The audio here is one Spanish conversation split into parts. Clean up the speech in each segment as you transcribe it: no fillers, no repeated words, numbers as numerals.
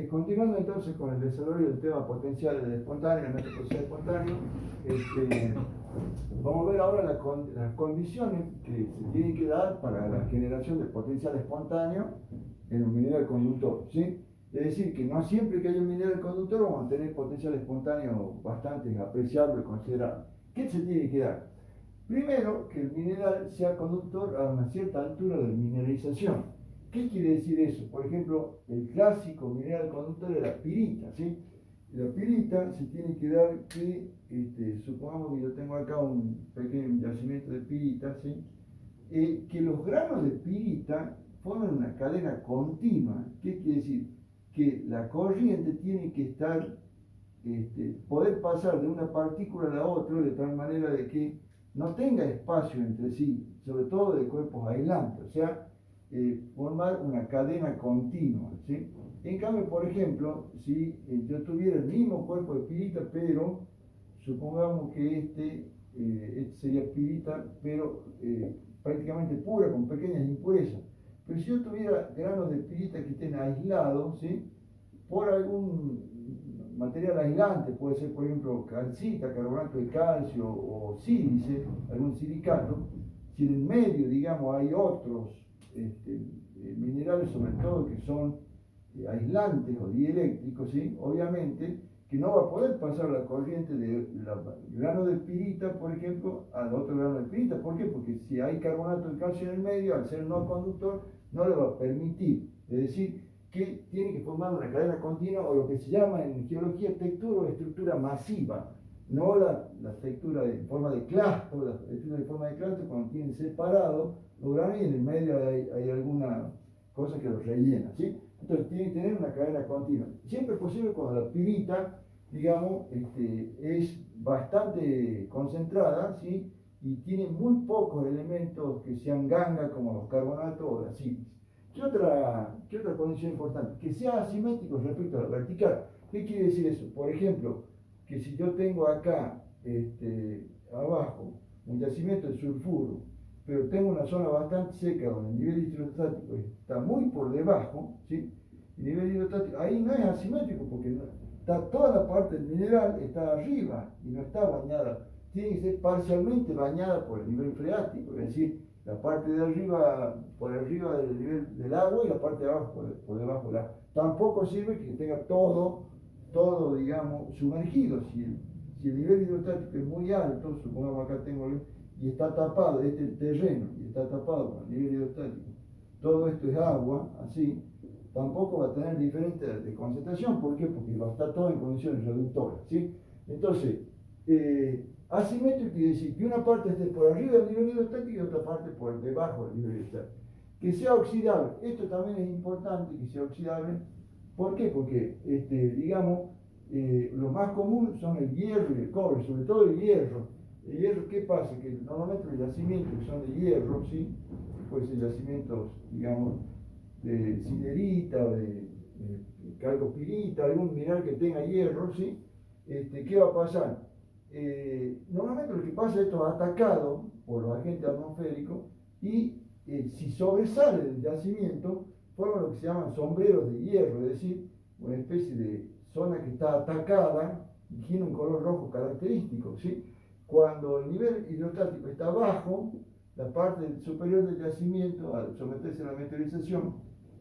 Continuando entonces con el desarrollo del tema potencial espontáneo, el método potencial espontáneo, vamos a ver ahora las condiciones que se tienen que dar para la generación de potencial espontáneo en un mineral conductor, ¿sí? Es decir, que no siempre que haya un mineral conductor vamos a tener potencial espontáneo bastante apreciable, considerable. ¿Qué se tiene que dar? Primero, que el mineral sea conductor a una cierta altura de mineralización. ¿Qué quiere decir eso? Por ejemplo, el clásico mineral conductor es la pirita, ¿sí? La pirita se tiene que dar que, supongamos que yo tengo acá un pequeño yacimiento de pirita, ¿sí? Que los granos de pirita forman una cadena continua. ¿Qué quiere decir? Que la corriente tiene que estar, poder pasar de una partícula a la otra de tal manera de que no tenga espacio entre sí, sobre todo de cuerpos aislantes, o sea, formar una cadena continua, ¿sí? En cambio, por ejemplo, si yo tuviera el mismo cuerpo de pirita, pero supongamos que este sería pirita, pero prácticamente pura, con pequeñas impurezas. Pero si yo tuviera granos de pirita que estén aislados, ¿sí? Por algún material aislante, puede ser por ejemplo calcita, carbonato de calcio o sílice, algún silicato, si en el medio, digamos, hay otros minerales, sobre todo que son aislantes o dieléctricos, ¿sí? Obviamente que no va a poder pasar la corriente del grano de pirita, por ejemplo, al otro grano de pirita. ¿Por qué? Porque si hay carbonato de calcio en el medio, al ser no conductor, no le va a permitir. Es decir, que tiene que formar una cadena continua o lo que se llama en geología textura o estructura masiva, no la textura en forma de clasto, la textura en forma de clasto cuando tienen separado los granos y en el medio hay alguna cosa que los rellena, ¿sí? Entonces tiene que tener una cadena continua. Siempre es posible cuando la pirita, digamos, es bastante concentrada, ¿sí? Y tiene muy pocos elementos que sean ganga como los carbonatos o las sílice. ¿Qué otra condición importante? Que sea asimétrico respecto a la vertical. ¿Qué quiere decir eso? Por ejemplo, que si yo tengo acá, abajo, un yacimiento de sulfuro, pero tengo una zona bastante seca donde el nivel hidrostático está muy por debajo, ¿sí? El nivel hidrostático, ahí no es asimétrico porque está toda la parte del mineral está arriba y no está bañada. Tiene que ser parcialmente bañada por el nivel freático, es decir, la parte de arriba por arriba del nivel del agua y la parte de abajo por debajo del agua. Tampoco sirve que tenga todo digamos, sumergido. Si el nivel hidrostático es muy alto, supongamos acá tengo y está tapado, este es el terreno, y está tapado por el nivel hidrostático, todo esto es agua, así, tampoco va a tener diferencia de concentración. ¿Por qué? Porque va a estar todo en condiciones reductoras, ¿sí? Entonces, asimétrico quiere decir que una parte esté por arriba del nivel hidrostático y otra parte por debajo del nivel hidrostático. Que sea oxidable, esto también es importante que sea oxidable. ¿Por qué? Porque, digamos, lo más común son el hierro y el cobre, sobre todo el hierro. El hierro, ¿qué pasa? Que normalmente los yacimientos que son de hierro, ¿sí? Pueden ser yacimientos, digamos, de siderita o de calcopirita, algún mineral que tenga hierro, ¿sí? ¿Qué va a pasar? Normalmente lo que pasa es esto atacado por los agentes atmosféricos y si sobresale del yacimiento, forma lo que se llaman sombreros de hierro, es decir, una especie de zona que está atacada y tiene un color rojo característico, ¿sí? Cuando el nivel hidrostático está bajo, la parte superior del yacimiento, al someterse a la meteorización,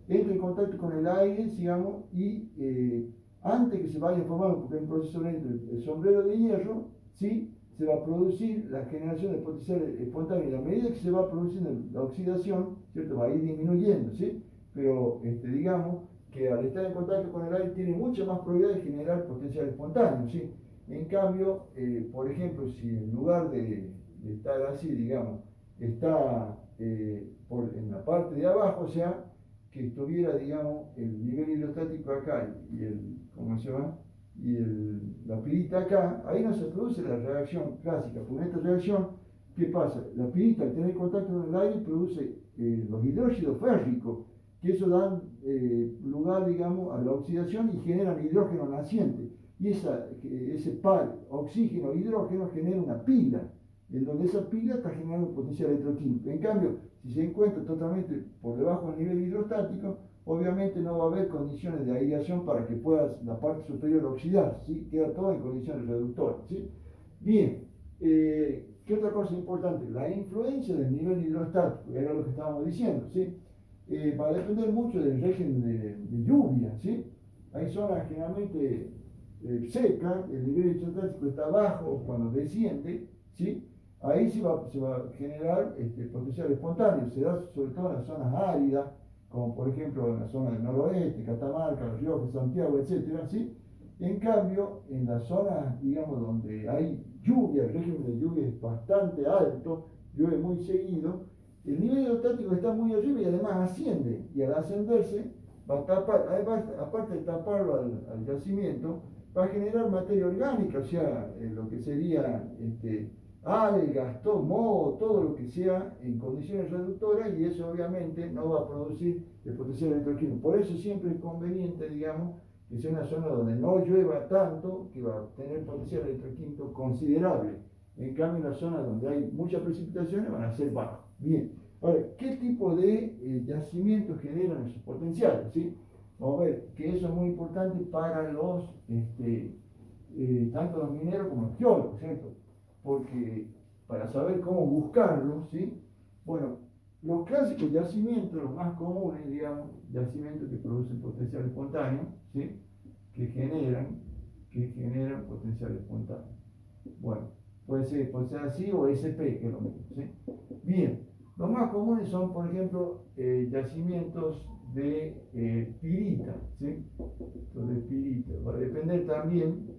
entra en contacto con el aire, digamos, y antes que se vaya formando, porque hay un proceso lento, el sombrero de hierro, ¿sí? Se va a producir la generación de potencial espontáneo. Y a medida que se va produciendo la oxidación, ¿cierto? Va a ir disminuyendo, ¿sí? Pero digamos que al estar en contacto con el aire tiene mucha más probabilidad de generar potencial espontáneo, ¿sí? En cambio, por ejemplo, si en lugar de estar así, digamos, está en la parte de abajo, o sea, que estuviera, digamos, el nivel hidrostático acá y ¿cómo se llama? La pirita acá, ahí no se produce la reacción clásica. Con esta reacción, ¿qué pasa? La pirita al tener contacto con el aire produce los hidróxidos férricos, que eso dan lugar, digamos, a la oxidación y generan hidrógeno naciente. Y ese par oxígeno-hidrógeno genera una pila, en donde esa pila está generando potencial electroquímico. En cambio, si se encuentra totalmente por debajo del nivel hidrostático, obviamente no va a haber condiciones de aireación para que pueda la parte superior oxidarse, ¿sí? Queda todo en condiciones reductoras, ¿sí? Bien, ¿qué otra cosa importante? La influencia del nivel hidrostático, era lo que estábamos diciendo, ¿sí? Va a depender mucho del régimen de lluvia, ¿sí? Hay zonas generalmente secas, el nivel hidrostático está bajo cuando desciende, ¿sí? Ahí se va a generar potencial espontáneo, se da sobre todo en las zonas áridas, como por ejemplo en la zona del noroeste, Catamarca, Los Riojas, Santiago, etcétera, ¿sí? En cambio, en las zonas, digamos, donde hay lluvia, el régimen de lluvia es bastante alto, llueve muy seguido, el nivel hidrostático está muy arriba y además asciende, y al ascenderse va a tapar, además, aparte de taparlo al yacimiento, va a generar materia orgánica, o sea, lo que sería algas, todo, moho, todo lo que sea en condiciones reductoras, y eso obviamente no va a producir el potencial electroquímico. Por eso siempre es conveniente, digamos, que sea una zona donde no llueva tanto, que va a tener potencial electroquímico considerable. En cambio, en las zonas donde hay muchas precipitaciones van a ser bajos. Bien, ahora, ¿qué tipo de yacimientos generan esos potenciales? ¿Sí? Vamos a ver que eso es muy importante para los, tanto los mineros como los geólogos, ¿cierto? Porque para saber cómo buscarlos, ¿sí? Bueno, los clásicos yacimientos, los más comunes, digamos, yacimientos que producen potencial espontáneo, ¿sí? Que generan potencial espontáneo. Bueno, puede ser así o SP, que es lo mismo, ¿sí? Bien, los más comunes son, por ejemplo, yacimientos de pirita, ¿sí? Entonces, pirita. Va a depender también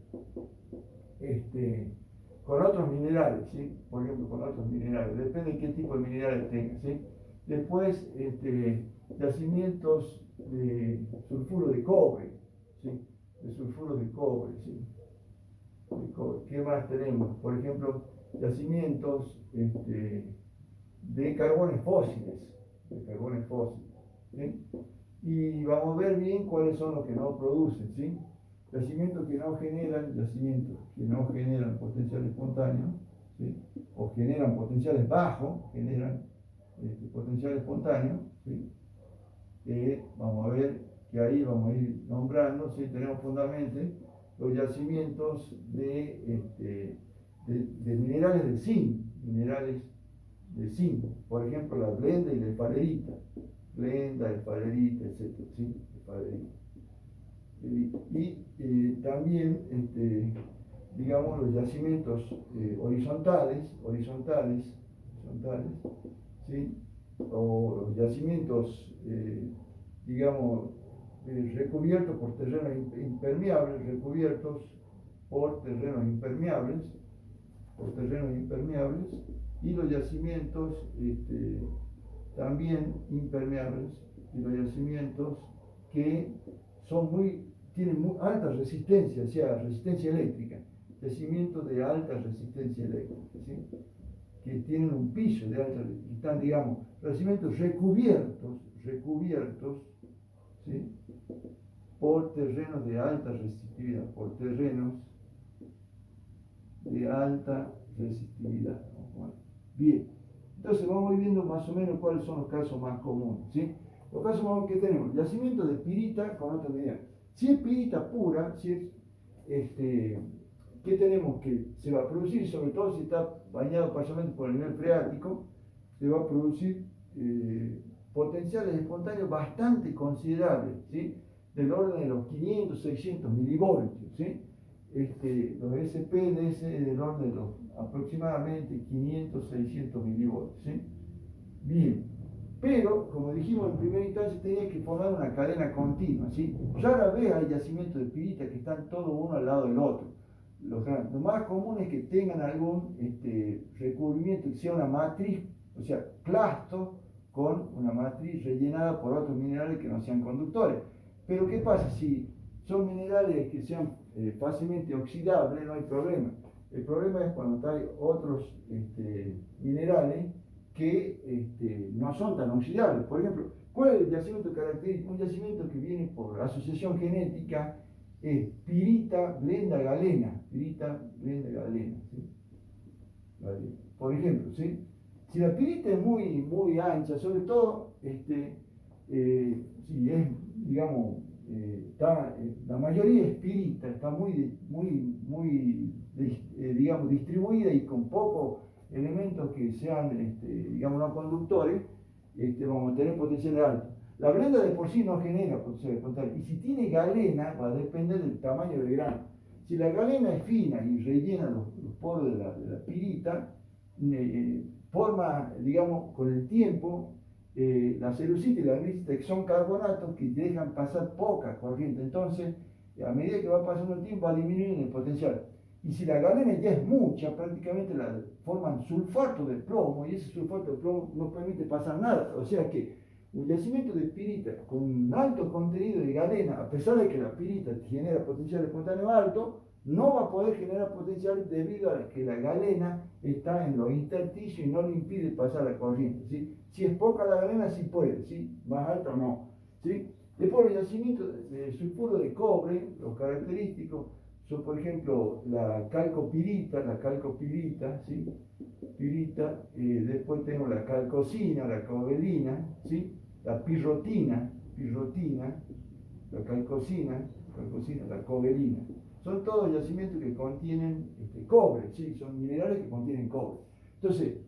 con otros minerales, ¿sí? Por ejemplo, con otros minerales. Depende de qué tipo de minerales tenga, ¿sí? Después, yacimientos de sulfuro de cobre, ¿sí? De sulfuro de cobre, ¿sí? De cobre. ¿Qué más tenemos? Por ejemplo, yacimientos de carbones fósiles, ¿sí? Y vamos a ver bien cuáles son los que no producen, ¿sí? Yacimientos que no generan potencial espontáneo, ¿sí? O generan potenciales bajos, generan potencial espontáneo, ¿sí? Vamos a ver que ahí vamos a ir nombrando, ¿sí? Tenemos fundamentalmente los yacimientos de minerales de zinc, por ejemplo la blenda y la esfalerita, etc. ¿Sí? Esfalerita. Y también, digamos, los yacimientos horizontales, ¿sí? O los yacimientos, digamos, recubiertos por terrenos impermeables, y los yacimientos también impermeables, y los yacimientos que tienen muy alta resistencia, o sea, resistencia eléctrica, yacimientos de alta resistencia eléctrica, ¿sí? Que tienen un piso de alta resistencia, están, digamos, yacimientos recubiertos, ¿sí? Por terrenos de alta resistividad, Bueno, bien, entonces vamos a ir viendo más o menos cuáles son los casos más comunes, ¿sí? Los casos más comunes que tenemos, yacimiento de pirita con otra medida. Si es pirita pura, si es, ¿qué tenemos? Que se va a producir, sobre todo si está bañado parcialmente por el nivel freático, se va a producir potenciales espontáneos bastante considerables, ¿sí? Del orden de los 500, 600 milivoltios, ¿sí? Los SPDS del orden de los aproximadamente 500, 600 milivoltios, ¿sí? Bien, pero como dijimos en primera instancia tenía que formar una cadena continua, ¿sí? Rara vez hay yacimientos de pirita que están todos uno al lado del otro. Lo más común es que tengan algún recubrimiento, que sea una matriz, o sea, clasto con una matriz rellenada por otros minerales que no sean conductores. Pero ¿qué pasa? Si son minerales que sean fácilmente oxidables, no hay problema. El problema es cuando hay otros minerales que no son tan oxidables. Por ejemplo, ¿cuál es el yacimiento característico? Un yacimiento que viene por asociación genética es pirita, blenda, galena. ¿Sí? Por ejemplo, ¿sí? Si la pirita es muy ancha, sobre todo sí, es, digamos, la mayoría es pirita, está digamos, distribuida y con pocos elementos que sean, digamos, no conductores, vamos a tener potencial alto. La blenda de por sí no genera potencial espontáneo, y si tiene galena va a depender del tamaño del grano. Si la galena es fina y rellena los poros de la pirita, forma, digamos, con el tiempo, la celucita y la glicita, que son carbonatos que dejan pasar poca corriente. Entonces, a medida que va pasando el tiempo, va disminuyendo el potencial. Y si la galena ya es mucha, prácticamente la forman sulfato de plomo, y ese sulfato de plomo no permite pasar nada. O sea que un yacimiento de pirita con un alto contenido de galena, a pesar de que la pirita genera potencial espontáneo alto, no va a poder generar potencial debido a que la galena está en los intersticios y no le impide pasar la corriente, ¿sí? Si es poca la galena, sí puede, ¿sí? Más alta no, ¿sí? Después, los yacimientos de sulfuro de cobre, los característicos son, por ejemplo, la calcopirita, ¿sí? Pirita, después tenemos la calcosina, la cobalina, ¿sí? La pirrotina, la calcosina, la cobalina. Son todos yacimientos que contienen cobre, ¿sí? Son minerales que contienen cobre. Entonces,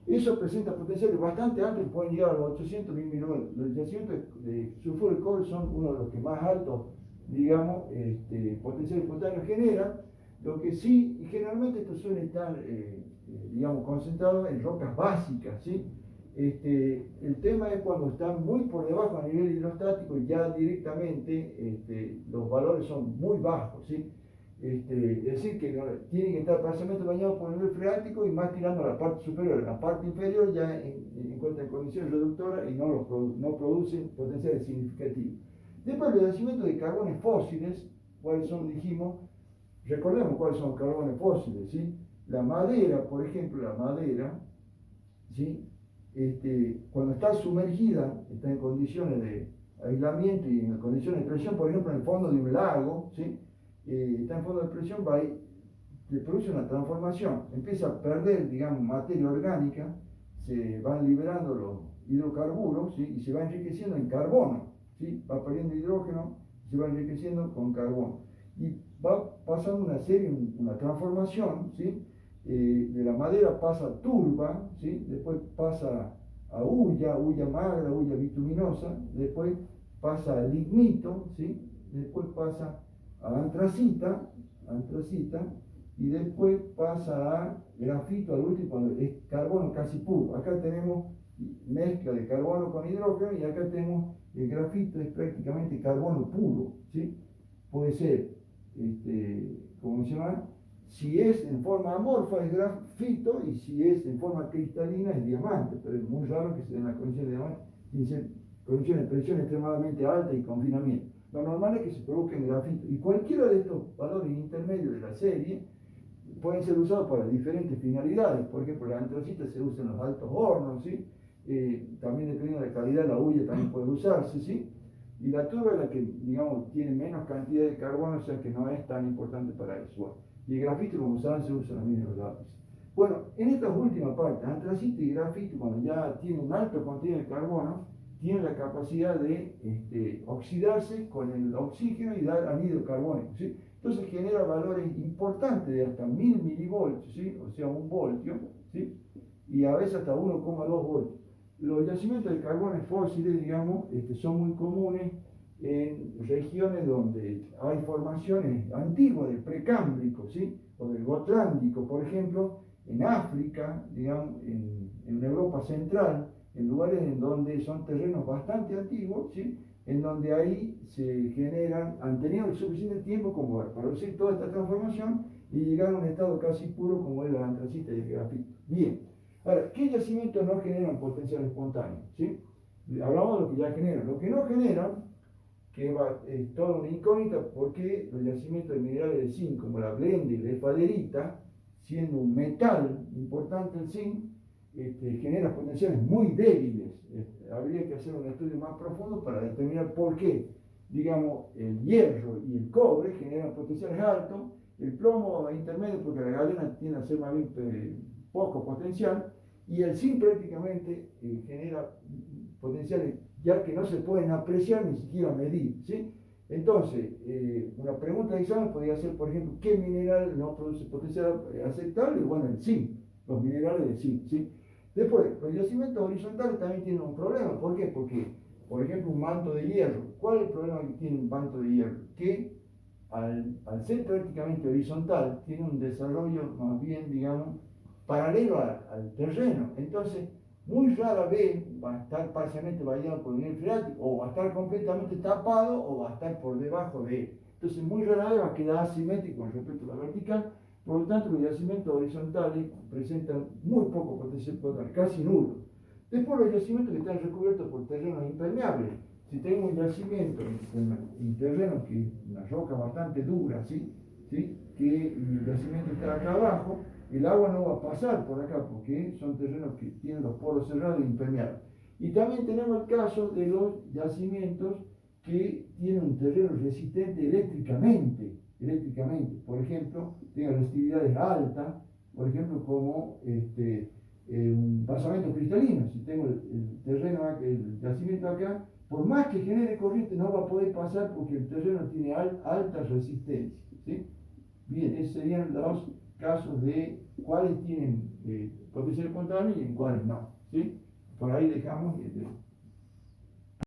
eso presenta potenciales bastante altos, pueden llegar a los 800.000 milivoltios. Los yacimientos de sulfuro de cobre son uno de los que más altos, digamos, potencial espontáneo generan. Lo que sí, y generalmente esto suele estar, digamos, concentrado en rocas básicas, ¿sí? El tema es cuando están muy por debajo a nivel hidrostático, ya directamente los valores son muy bajos, ¿sí? Es decir, que tienen que estar parcialmente bañados por el nivel freático y más tirando a la parte superior. La parte inferior ya encuentran condiciones reductoras y no producen potenciales significativos. Después, los yacimientos de carbones fósiles, ¿cuáles son? Dijimos, recordemos cuáles son los carbones fósiles, ¿sí? La madera, por ejemplo, ¿sí? Cuando está sumergida, está en condiciones de aislamiento y en condiciones de presión, por ejemplo, en el fondo de un lago, ¿sí? Está en fondo de presión, le produce una transformación, empieza a perder, digamos, materia orgánica, se van liberando los hidrocarburos, ¿sí? Y se va enriqueciendo en carbono, ¿sí? Va perdiendo hidrógeno, se va enriqueciendo con carbono. Y va pasando una transformación, ¿sí? De la madera pasa a turba, ¿sí? Después pasa a hulla magra, hulla bituminosa, después pasa a lignito, ¿sí? Después pasa a antracita, y después pasa a grafito al último, cuando es carbono casi puro. Acá tenemos mezcla de carbono con hidrógeno y acá tenemos el grafito, es prácticamente carbono puro, ¿sí? Puede ser, ¿cómo se llama? Si es en forma amorfa es grafito y si es en forma cristalina es diamante, pero es muy raro que se den las condiciones de diamante, tiene que ser condiciones de presión extremadamente alta y confinamiento. Lo normal es que se provoque en grafito y cualquiera de estos valores intermedios de la serie pueden ser usados para diferentes finalidades. Por ejemplo, la antracita se usa en los altos hornos, ¿sí? También dependiendo de la calidad, la hulla también puede usarse, ¿sí? Y la turba es la que, digamos, tiene menos cantidad de carbono, o sea que no es tan importante para eso. Bueno, y el grafito, como saben, se usa también en los lápices. Bueno, en estas últimas partes, antracita y grafito, cuando ya tienen un alto contenido de carbono, tienen la capacidad de oxidarse con el oxígeno y dar anhídrido carbónico, ¿sí? Entonces genera valores importantes de hasta 1000 milivoltios, ¿sí? O sea, 1 voltio, ¿sí? Y a veces hasta 1,2 voltios. Los yacimientos de carbones fósiles, digamos, son muy comunes en regiones donde hay formaciones antiguas del precámbrico, ¿sí? O del gotlándico, por ejemplo, en África, digamos, en Europa central, en lugares en donde son terrenos bastante antiguos, ¿sí? En donde ahí se generan, han tenido el suficiente tiempo como para producir toda esta transformación y llegar a un estado casi puro como es la antracita y el grafito. Bien, ahora, ¿qué yacimientos no generan potencial espontáneo? ¿Sí? Hablamos de lo que ya generan. Lo que no generan, que es toda una incógnita, porque los yacimientos de minerales de zinc, como la blenda y la esfalerita, siendo un metal importante el zinc, genera potenciales muy débiles. Habría que hacer un estudio más profundo para determinar por qué, digamos, el hierro y el cobre generan potenciales altos, el plomo intermedio, porque la galena tiende a ser más bien poco potencial, y el zinc prácticamente genera potenciales ya que no se pueden apreciar ni siquiera medir, ¿sí? Entonces, una pregunta de examen podría ser, por ejemplo, ¿qué mineral no produce potencial aceptable? Bueno, el zinc, los minerales de zinc, ¿sí? Después, los yacimientos horizontales también tienen un problema. ¿Por qué? Porque, por ejemplo, un manto de hierro. ¿Cuál es el problema que tiene un manto de hierro? Que al ser prácticamente horizontal, tiene un desarrollo más bien, digamos, paralelo al terreno. Entonces, muy rara vez va a estar parcialmente bañado por el nivel freático, o va a estar completamente tapado, o va a estar por debajo de él. Entonces, muy rara vez va a quedar asimétrico con respecto a la vertical. Por lo tanto, los yacimientos horizontales presentan muy poco potencial total, casi nulo. Después, los yacimientos que están recubiertos por terrenos impermeables. Si tengo un yacimiento en terreno que es una roca bastante dura, ¿sí? ¿Sí? Que el yacimiento está acá abajo, el agua no va a pasar por acá porque son terrenos que tienen los poros cerrados e impermeables. Y también tenemos el caso de los yacimientos que tienen un terreno resistente eléctricamente. Por ejemplo, tienen resistividades altas, por ejemplo, como un basamento cristalino. Si tengo el terreno, el yacimiento acá, por más que genere corriente no va a poder pasar porque el terreno tiene alta resistencia, ¿sí? Bien, esos serían los casos de cuáles tienen potencial espontáneo y en cuáles no, ¿sí? Por ahí dejamos.